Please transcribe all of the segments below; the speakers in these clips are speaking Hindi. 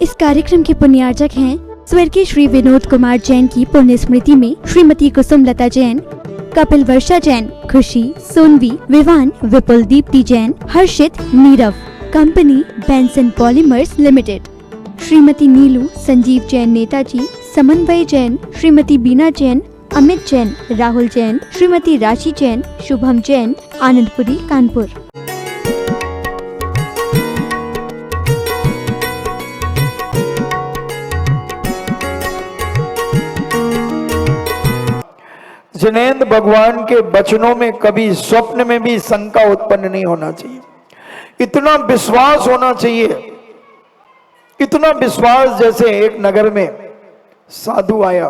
इस कार्यक्रम के पुण्यार्चक हैं स्वर्गीय श्री विनोद कुमार जैन की पुण्य स्मृति में श्रीमती कुसुम लता Jain, Kapil Varsha Jain, Khushi, Sonvi, Vivan, Vipul Deepti Jain, Harshit, Neerav. Company Benson Polymers Limited. Shrimati Neelu, Sanjeev Jain Netaji, Samanvay Jain, Shrimati बीना जैन, अमित जैन, राहुल जैन, श्रीमती राशि जैन, शुभम जैन, आनंदपुरी, कानपुर। जिनेंद्र भगवान के वचनों में कभी स्वप्न में भी शंका उत्पन्न नहीं होना चाहिए। इतना विश्वास होना चाहिए, इतना विश्वास। जैसे एक नगर में साधु आया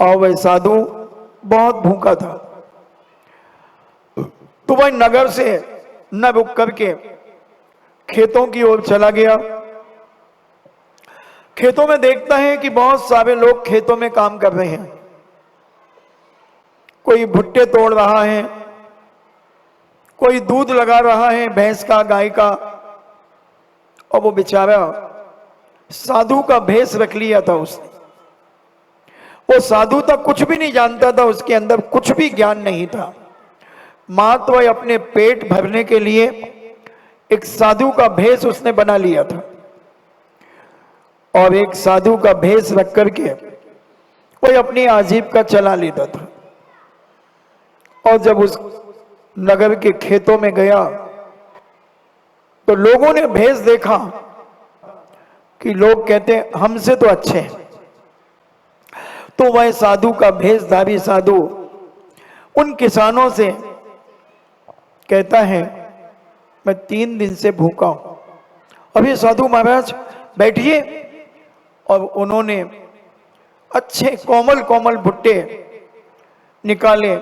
और वह साधु बहुत भूखा था, तो वह नगर से न रुक करके खेतों की ओर चला गया। खेतों में देखता है कि बहुत सारे लोग खेतों में काम कर रहे हैं। कोई भुट्टे तोड़ रहा है, कोई दूध लगा रहा है भैंस का, गाय का। और वो बेचारा साधु का भेष रख लिया था उसने। वो साधु तक कुछ भी नहीं जानता था, उसके अंदर कुछ भी ज्ञान नहीं था। मात्र अपने पेट भरने के लिए एक साधु का भेष उसने बना लिया था और एक साधु का भेष रख करके कोई अपनी आजीविका चला लेता था। और जब उस नगर के खेतों में गया तो लोगों ने भेष देखा कि लोग कहते हैं हमसे तो अच्छे हैं। तो वह साधु का भेषधारी साधु उन किसानों से कहता है मैं 3 दिन से भूखा हूं। अभी साधु महाराज बैठिए। और उन्होंने अच्छे कोमल कोमल भुट्टे निकाले,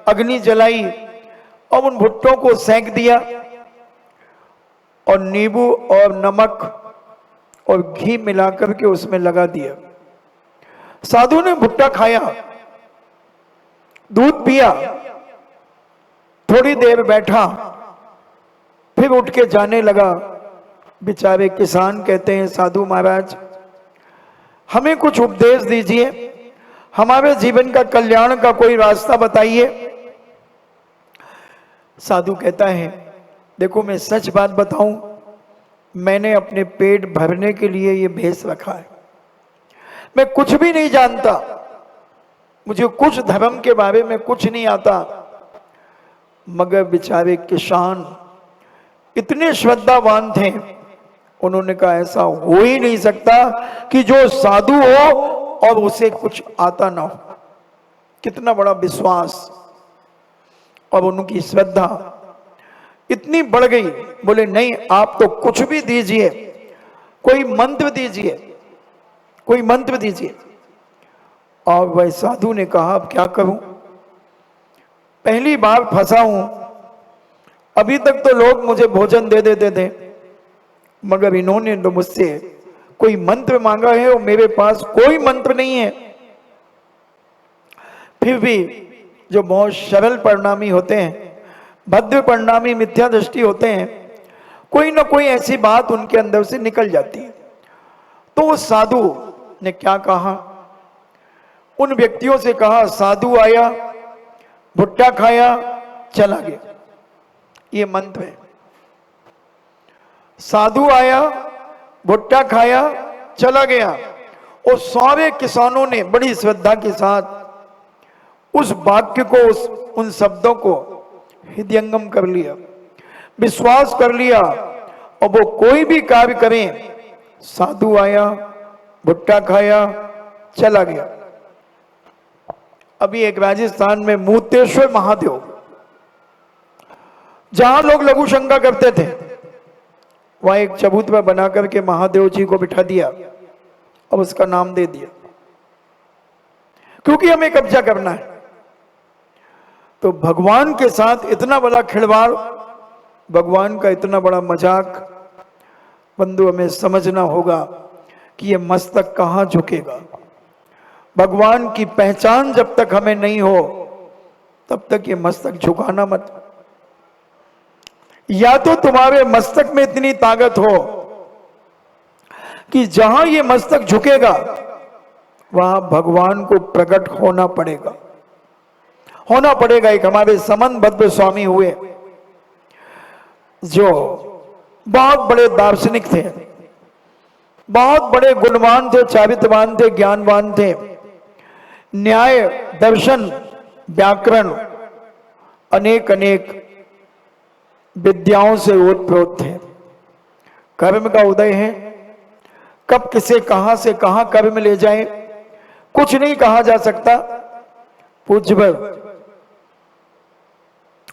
अग्नि जलाई और उन भुट्टों को सेंक दिया और नींबू और नमक और घी मिलाकर के उसमें लगा दिया। साधु ने भुट्टा खाया, दूध पिया, थोड़ी देर बैठा, फिर उठ के जाने लगा। बेचारे किसान कहते हैं साधु महाराज हमें कुछ उपदेश दीजिए, हमारे जीवन का कल्याण का कोई रास्ता बताइए। साधु कहता है देखो मैं सच बात बताऊं, मैंने अपने पेट भरने के लिए ये भेष रखा है। मैं कुछ भी नहीं जानता, मुझे कुछ धर्म के बारे में कुछ नहीं आता। मगर बेचारे किसान इतने श्रद्धावान थे, उन्होंने कहा ऐसा हो ही नहीं सकता कि जो साधु हो और उसे कुछ आता ना हो। कितना बड़ा विश्वास और उनकी श्रद्धा इतनी बढ़ गई। बोले नहीं आप तो कुछ भी दीजिए, कोई मंत्र दीजिए, कोई मंत्र दीजिए। और वह साधु ने कहा अब क्या करूं, पहली बार फंसा हूं। अभी तक तो लोग मुझे भोजन दे देते थे, मगर इन्होंने तो मुझसे कोई मंत्र मांगा है और मेरे पास कोई मंत्र नहीं है। फिर भी जो बहुत सरल परिणामी होते हैं, भद्र परिणामी मिथ्या दृष्टि होते हैं, कोई ना कोई ऐसी बात उनके अंदर से निकल जाती है। तो उस साधु ने क्या कहा, उन व्यक्तियों से कहा साधु आया, भुट्टा खाया, चला गया। ये मंत्र है। साधु आया, भुट्टा खाया, चला गया। और सारे किसानों ने बड़ी श्रद्धा के साथ उस वाक्य को, उन शब्दों को हृदयंगम कर लिया, विश्वास कर लिया। और वो कोई भी कार्य करें, साधु आया, भुट्टा खाया, चला गया। अभी एक राजस्थान में मूतेश्वर महादेव, जहां लोग लघु शंका करते थे, वहां एक चबूतरा बना करके महादेव जी को बिठा दिया और उसका नाम दे दिया, क्योंकि हमें कब्जा करना है। तो भगवान के साथ इतना बड़ा खिलवाड़, भगवान का इतना बड़ा मजाक, बंधु हमें समझना होगा कि ये मस्तक कहां झुकेगा। भगवान की पहचान जब तक हमें नहीं हो तब तक ये मस्तक झुकाना मत। या तो तुम्हारे मस्तक में इतनी ताकत हो कि जहां ये मस्तक झुकेगा वहां भगवान को प्रकट होना पड़ेगा, होना पड़ेगा। एक हमारे समनभद्र स्वामी हुए जो बहुत बड़े दार्शनिक थे, बहुत बड़े गुणवान थे, चारित्रवान थे, ज्ञानवान थे, न्याय दर्शन व्याकरण अनेक अनेक विद्याओं से ओतप्रोत थे। कर्म का उदय है, कब किसे कहां से कहां कर्म ले जाए कुछ नहीं कहा जा सकता। पूज्यवर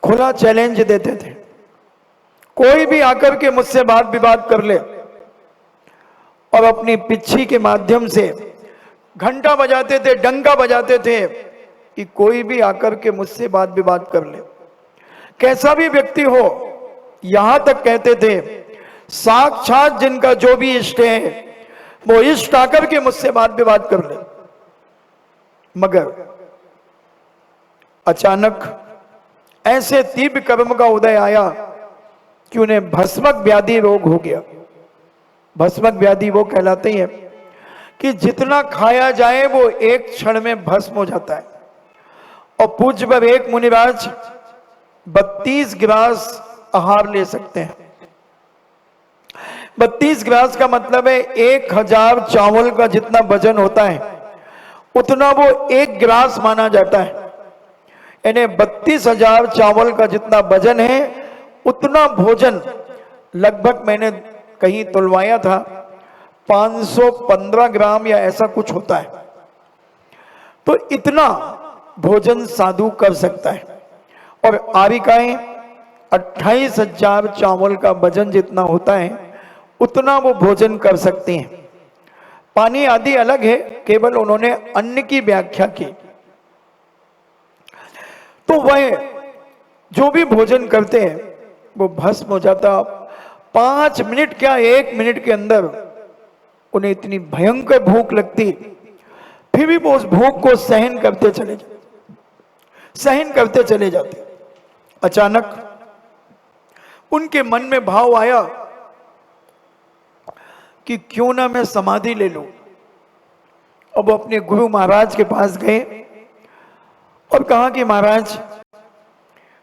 खुला चैलेंज देते थे, कोई भी आकर के मुझसे वाद विवाद कर ले, और अपनी पिच्छी के माध्यम से घंटा बजाते थे, डंका बजाते थे कि कोई भी आकर के मुझसे वाद विवाद कर ले, कैसा भी व्यक्ति हो। यहां तक कहते थे साक्षात जिनका जो भी इष्ट है वो इष्ट आकर के मुझसे वाद विवाद कर ले। मगर अचानक ऐसे तीव्र कर्म का उदय आया कि उन्हें भस्मक व्याधि रोग हो गया। भस्मक व्याधि वो कहलाते हैं कि जितना खाया जाए वो एक क्षण में भस्म हो जाता है। और पूज्य पर एक मुनिराज 32 गिलास आहार ले सकते हैं। 32 गिलास का मतलब है 1000 चावल का जितना वजन होता है उतना वो एक गिलास माना जाता है। यानी 32,000 चावल का जितना वजन है उतना भोजन लगभग मैंने कहीं तुलवाया था 515 ग्राम या ऐसा कुछ होता है। तो इतना भोजन साधु कर सकता है। और आविकाएं 28,000 चावल का वजन जितना होता है उतना वो भोजन कर सकते हैं। पानी आदि अलग है, केवल उन्होंने अन्न की व्याख्या की। तो वह जो भी भोजन करते हैं वो भस्म हो जाता। 5 मिनट क्या 1 मिनट के अंदर उन्हें इतनी भयंकर भूख लगती, फिर भी वो उस भूख को सहन करते चले जाते। अचानक उनके मन में भाव आया कि क्यों ना मैं समाधि ले लूं। अब वो अपने गुरु महाराज के पास गए और कहा कि महाराज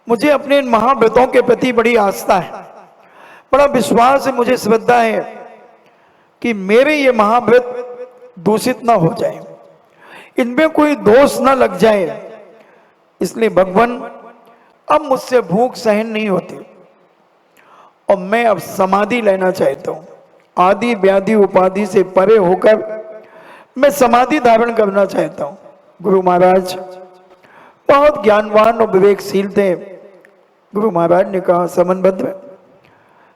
मुझे अपने इन महाव्रतों के प्रति बड़ी आस्था है, बड़ा विश्वास है, मुझे श्रद्धा है कि मेरे ये महाव्रत दूषित ना हो जाए, इनमें कोई दोष ना लग जाए। इसलिए भगवान अब मुझसे भूख सहन नहीं होती और मैं अब समाधि लेना चाहता हूं। आदि व्याधि उपाधि से परे होकर मैं समाधि धारण करना चाहता हूं। गुरु महाराज बहुत ज्ञानवान और विवेकशील थे। गुरु महाराज ने कहा समनभद्र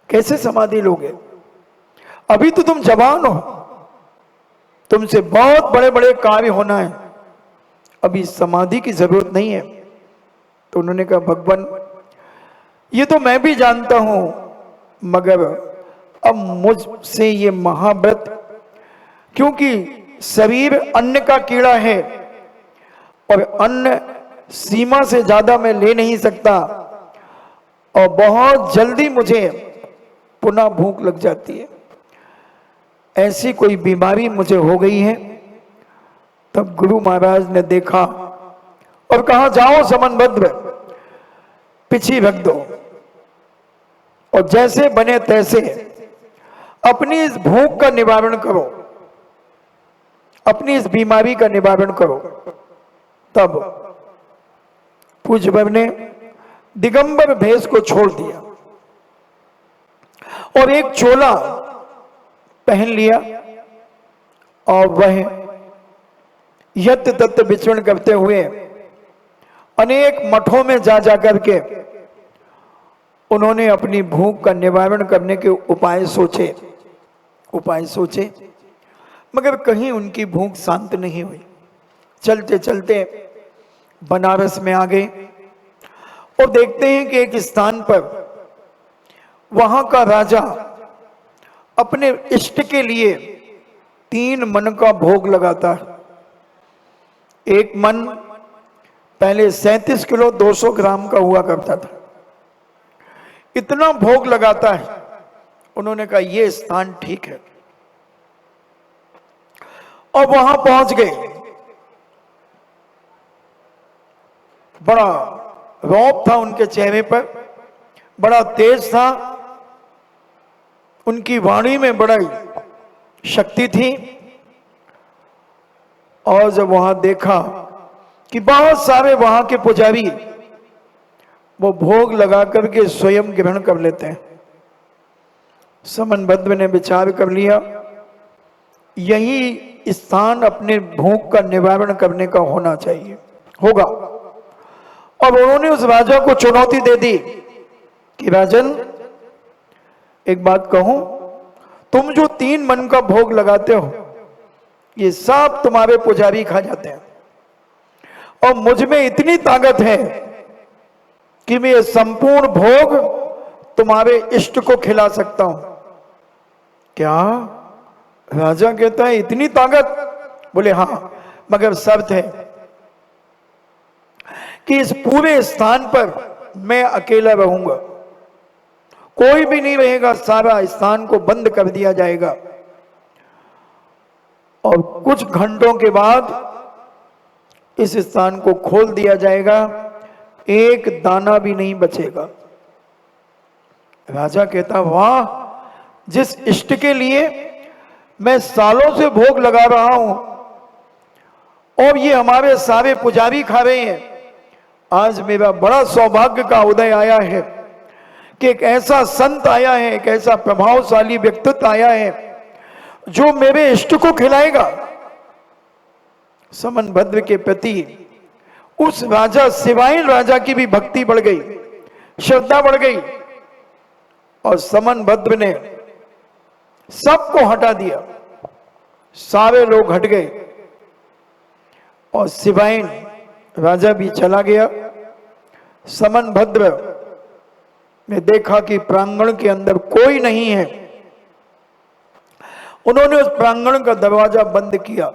कैसे समाधि लोगे, अभी तो तुम जवान हो, तुमसे बहुत बड़े बड़े कार्य होना है, अभी समाधि की जरूरत नहीं है। तो उन्होंने कहा भगवान ये तो मैं भी जानता हूं, मगर अब मुझसे ये महाव्रत, क्योंकि शरीर अन्न का कीड़ा है और अन्न सीमा से ज्यादा मैं ले नहीं सकता और बहुत जल्दी मुझे पुनः भूख लग जाती है, ऐसी कोई बीमारी मुझे हो गई है। तब गुरु महाराज ने देखा और कहा जाओ समनभद्र पिछी रख दो और जैसे बने तैसे अपनी इस भूख का निवारण करो, अपनी इस बीमारी का निवारण करो। तब पूज्यवर ने दिगंबर भेष को छोड़ दिया और एक चोला पहन लिया और वह यत्र तत्र विचरण करते हुए अनेक मठों में जा करके उन्होंने अपनी भूख का निवारण करने के उपाय सोचे, मगर कहीं उनकी भूख शांत नहीं हुई। चलते चलते बनारस में आ गए और देखते हैं कि एक स्थान पर वहां का राजा अपने इष्ट के लिए 3 मन का भोग लगाता है। एक मन पहले 37 किलो 200 ग्राम का हुआ करता था, इतना भोग लगाता है। उन्होंने कहा ये स्थान ठीक है, और वहां पहुंच गए। बड़ा रौब था उनके चेहरे पर, बड़ा तेज था, उनकी वाणी में बड़ा शक्ति थी। और जब वहां देखा कि बहुत सारे वहां के पुजारी वो भोग लगा करके स्वयं ग्रहण कर लेते हैं, समनभद्र ने विचार कर लिया यही स्थान अपने भूख का निवारण करने का होना चाहिए, होगा। और उन्होंने उस राजा को चुनौती दे दी कि राजन, एक बात कहूं, तुम जो 3 मन का भोग लगाते हो ये सब तुम्हारे पुजारी खा जाते हैं, और मुझ में इतनी ताकत है कि मैं ये संपूर्ण भोग तुम्हारे इष्ट को खिला सकता हूं। क्या? राजा कहता है इतनी ताकत? बोले हाँ, मगर शर्त है कि इस पूरे स्थान पर मैं अकेला रहूंगा, कोई भी नहीं रहेगा, सारा स्थान को बंद कर दिया जाएगा और कुछ घंटों के बाद इस स्थान को खोल दिया जाएगा, एक दाना भी नहीं बचेगा। राजा कहता वाह, जिस इष्ट के लिए मैं सालों से भोग लगा रहा हूं और ये हमारे सारे पुजारी खा रहे हैं, आज मेरा बड़ा सौभाग्य का उदय आया है कि एक ऐसा संत आया है, एक ऐसा प्रभावशाली व्यक्तित्व आया है जो मेरे इष्ट को खिलाएगा। समनभद्र के प्रति उस राजा शिवाइन राजा की भी भक्ति बढ़ गई, श्रद्धा बढ़ गई, और समनभद्र ने सबको हटा दिया, सारे लोग हट गए और शिवाइन राजा भी चला गया। समनभद्र ने देखा कि प्रांगण के अंदर कोई नहीं है, उन्होंने उस प्रांगण का दरवाजा बंद किया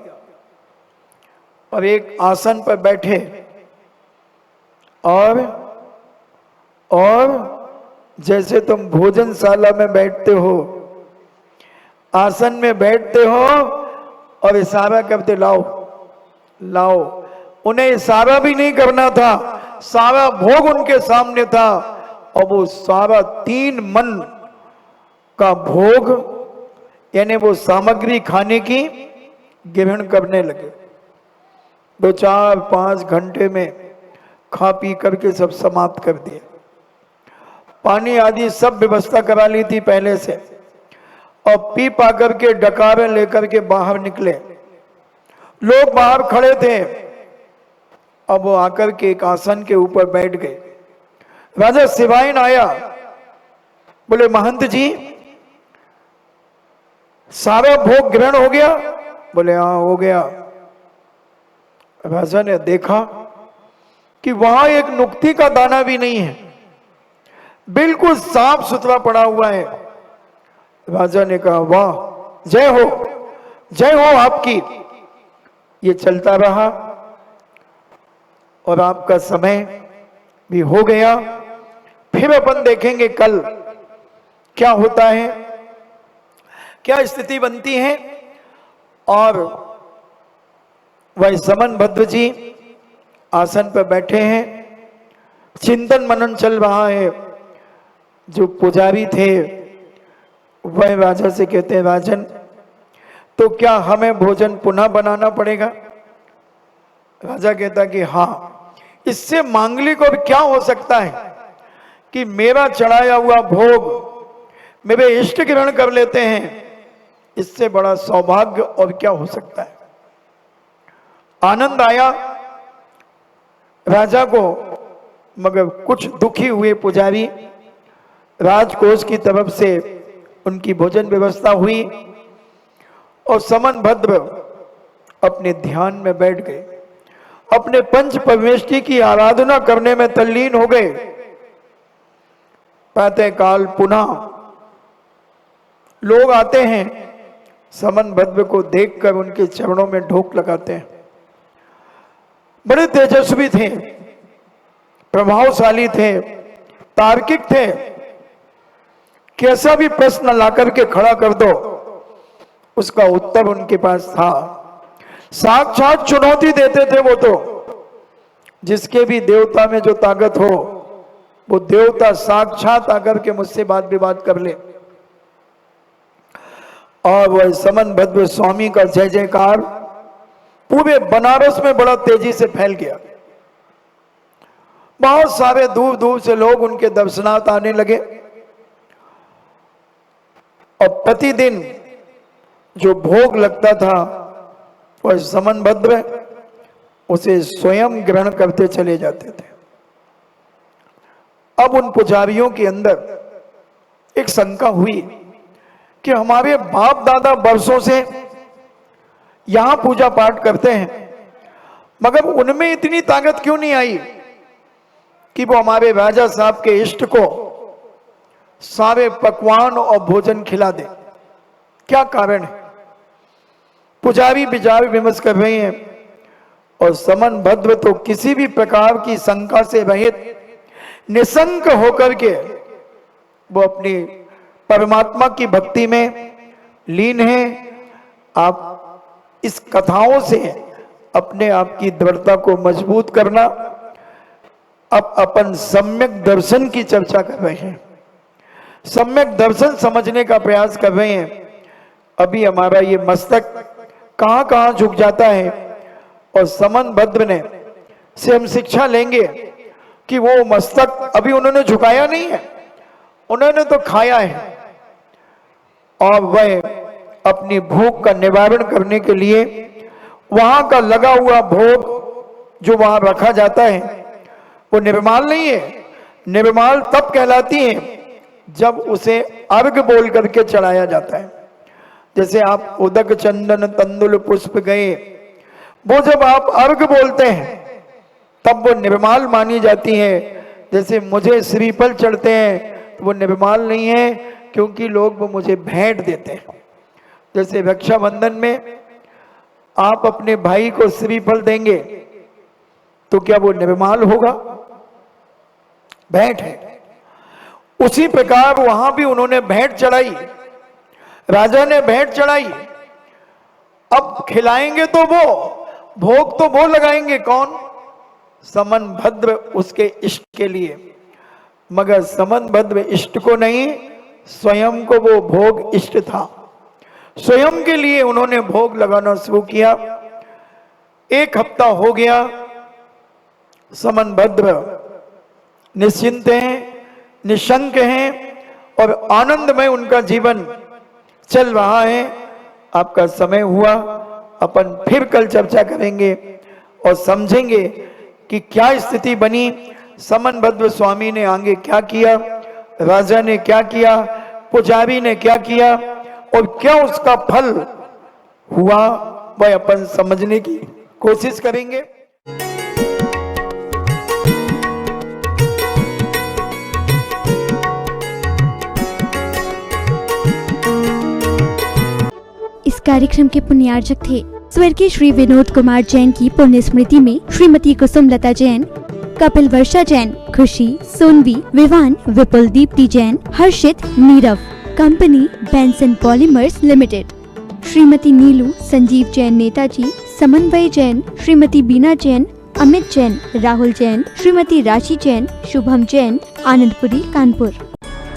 और एक आसन पर बैठे और जैसे तुम भोजनशाला में बैठते हो, आसन में बैठते हो और इशारा करते लाओ लाओ, उन्हें इशारा भी नहीं करना था, सारा भोग उनके सामने था और वो सारा 3 मन का भोग यानी वो सामग्री खाने की ग्रहण करने लगे। 2-4-5 घंटे में खा पी करके सब समाप्त कर दिए। पानी आदि सब व्यवस्था करा ली थी पहले से, और पी पा करके डकारे लेकर के बाहर निकले। लोग बाहर खड़े थे, अब वो आकर के एक आसन के ऊपर बैठ गए। राजा शिवाइन आया, बोले महंत जी सारा भोग ग्रहण हो गया? बोले हाँ हो गया। राजा ने देखा कि वहां एक नुक्ती का दाना भी नहीं है, बिल्कुल साफ सुथरा पड़ा हुआ है। राजा ने कहा वाह, जय हो आपकी। ये चलता रहा और आपका समय भी हो गया। फिर अपन देखेंगे कल क्या होता है, क्या स्थिति बनती है। और वह समनभद्र जी आसन पर बैठे हैं, चिंतन मनन चल रहा है। जो पुजारी थे वह राजा से कहते हैं राजन, तो क्या हमें भोजन पुनः बनाना पड़ेगा? राजा कहता कि हाँ, इससे मांगलिक और क्या हो सकता है कि मेरा चढ़ाया हुआ भोग मेरे इष्ट ग्रहण कर लेते हैं, इससे बड़ा सौभाग्य और क्या हो सकता है। आनंद आया राजा को, मगर कुछ दुखी हुए पुजारी। राजकोष की तरफ से उनकी भोजन व्यवस्था हुई और समनभद्र अपने ध्यान में बैठ गए, अपने पंच परमेष्टि की आराधना करने में तल्लीन हो गए। प्रातः काल पुनः लोग आते हैं, समनभद्र को देखकर उनके चरणों में ढोक लगाते हैं। बड़े तेजस्वी थे, प्रभावशाली थे, तार्किक थे। कैसा भी प्रश्न ला करके खड़ा कर दो उसका उत्तर उनके पास था। साक्षात चुनौती देते थे वो तो। जिसके भी देवता में जो ताकत हो वो देवता साक्षात आकर के मुझसे बात विवाद कर ले। और वह समन भद्र स्वामी का जय जयकार पूरे बनारस में बड़ा तेजी से फैल गया। बहुत सारे दूर दूर से लोग उनके दर्शनार्थ आने लगे और प्रतिदिन जो भोग लगता था वह समन भद्र उसे स्वयं ग्रहण करते चले जाते थे। अब उन पुजारियों के अंदर एक शंका हुई कि हमारे बाप दादा वर्षों से यहां पूजा पाठ करते हैं, मगर उनमें इतनी ताकत क्यों नहीं आई कि वो हमारे राजा साहब के इष्ट को सारे पकवान और भोजन खिला दे। क्या कारण है? पुजारी विचार विमर्श कर रहे हैं और समन भद्र तो किसी भी प्रकार की शंका से रहित निशंक होकर के वो अपनी परमात्मा की भक्ति में लीन है। आप इस कथाओं से अपने आप की दृढ़ता को मजबूत करना। अब अपन सम्यक दर्शन की चर्चा कर रहे हैं, सम्यक दर्शन समझने का प्रयास कर रहे हैं। अभी हमारा ये मस्तक कहां कहां झुक जाता है और समन भद्र ने से हम शिक्षा लेंगे कि वो मस्तक अभी उन्होंने झुकाया नहीं है, उन्होंने तो खाया है। और वह अपनी भूख का निवारण करने के लिए वहां का लगा हुआ भोग जो वहां रखा जाता है वो निर्माल नहीं है। निर्माल तब कहलाती है जब उसे अर्घ बोल करके चढ़ाया जाता है। जैसे आप उदक चंदन तंदुल पुष्प गए, वो जब आप अर्घ बोलते हैं तब वो निर्माल मानी जाती है। जैसे मुझे श्रीफल चढ़ते हैं वो निर्माल नहीं है, क्योंकि लोग वो मुझे भेंट देते हैं। जैसे रक्षाबंधन में आप अपने भाई को श्रीफल देंगे तो क्या वो निर्माल होगा? भेंट है। उसी प्रकार वहां भी उन्होंने भेंट चढ़ाई, राजा ने भेंट चढ़ाई। अब खिलाएंगे तो वो, भोग तो वो लगाएंगे कौन? समन भद्र उसके इष्ट के लिए, मगर समन भद्र इष्ट को नहीं, स्वयं को वो भोग इष्ट था। स्वयं के लिए उन्होंने भोग लगाना शुरू किया। एक हफ्ता हो गया, समन भद्र निश्चिंत हैं, निशंक हैं और आनंदमय उनका जीवन चल रहा है। आपका समय हुआ, अपन फिर कल चर्चा करेंगे और समझेंगे कि क्या स्थिति बनी, समन भद्र स्वामी ने आगे क्या किया, राजा ने क्या किया, पुजारी ने क्या किया और क्या उसका फल हुआ, वह अपन समझने की कोशिश करेंगे। इस कार्यक्रम के पुण्यार्चक थे स्वर्गीय श्री विनोद कुमार जैन की पुण्य स्मृति में Shrimati Kusumlata Jain, Kapil Varsha Jain, Khushi, Sonvi, Vivan, Vipul Deepti Jain, Harshit, Neerav. Company Benson Polymers Limited. Shrimati Neelu Sanjeev Jain Netaji, Samanvay Jain, Shrimati बीना जैन, अमित जैन, राहुल जैन, श्रीमती राशि जैन, शुभम जैन, आनंदपुरी, कानपुर।